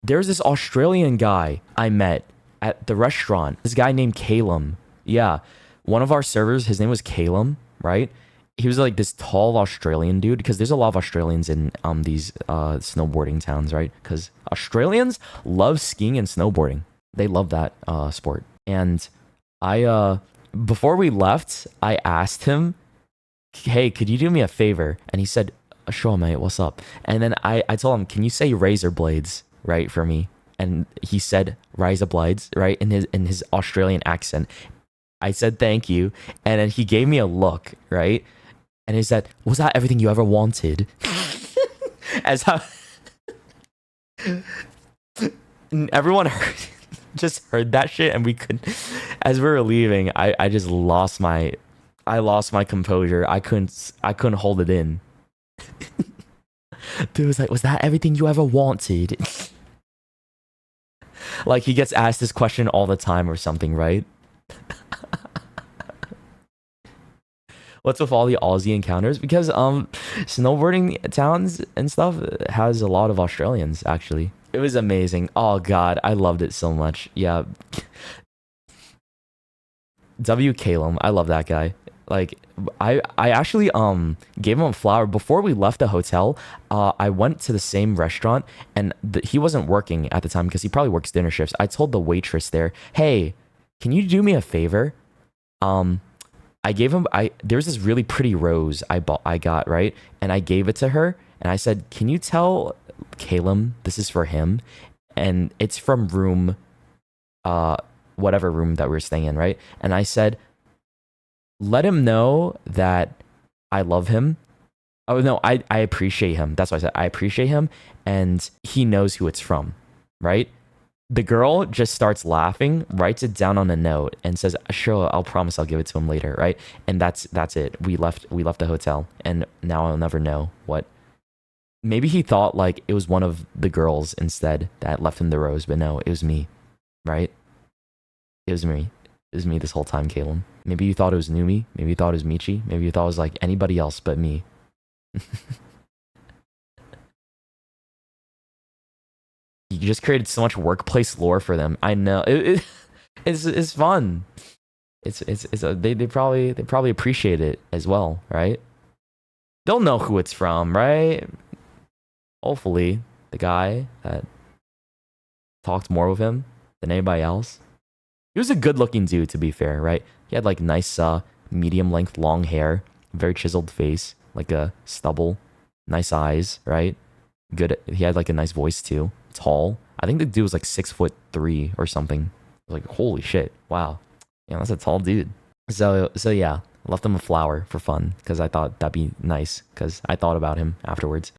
There's this Australian guy I met at the restaurant. This guy named Calum. Yeah. One of our servers, his name was Calum, right? He was like this tall Australian dude because there's a lot of Australians in these snowboarding towns, right? Because Australians love skiing and snowboarding. They love that sport. And I before we left, I asked him, "Hey, could you do me a favor?" And he said, "Sure, mate. What's up?" And then I told him, "Can you say razor blades, right, for me?" And he said razor blades, right, in his Australian accent. I said thank you, and then he gave me a look, right, and he said, "Was that everything you ever wanted?" As how everyone just heard that shit, and we could, as we were leaving, I just I lost my composure. I couldn't hold it in. Dude was like, "Was that everything you ever wanted?" Like he gets asked this question all the time or something, right? What's with all the Aussie encounters? Because snowboarding towns and stuff has a lot of Australians actually. It was amazing. Oh god, I loved it so much. Yeah. W Calum, I love that guy. Like I actually gave him a flower before we left the hotel. I went to the same restaurant and he wasn't working at the time because he probably works dinner shifts. I told the waitress there, "Hey, can you do me a favor?" Um I gave him there's this really pretty rose I got, right? And I gave it to her and I said, "Can you tell Calum this is for him?" And it's from room whatever room that we are staying in, right? And I said, "Let him know that I love him." Oh no, I appreciate him. That's what I said. I appreciate him and he knows who it's from, right? The girl just starts laughing, writes it down on a note, and says, "Sure, I'll promise I'll give it to him later," right? And that's it. We left the hotel, and now I'll never know what. Maybe he thought like it was one of the girls instead that left him the rose, but no, it was me, right? It was me. It was me this whole time, Caleb. Maybe you thought it was Numi. Maybe you thought it was Michi. Maybe you thought it was like anybody else but me. You just created so much workplace lore for them. I know it's fun. They probably appreciate it as well, right? They'll know who it's from, right? Hopefully, the guy that talked more with him than anybody else. He was a good-looking dude, to be fair, right? He had like nice, medium-length, long hair, very chiseled face, like a stubble, nice eyes, right? Good. He had like a nice voice too. Tall. I think the dude was like 6'3" or something. Like holy shit! Wow, yeah, that's a tall dude. So yeah, left him a flower for fun because I thought that'd be nice because I thought about him afterwards.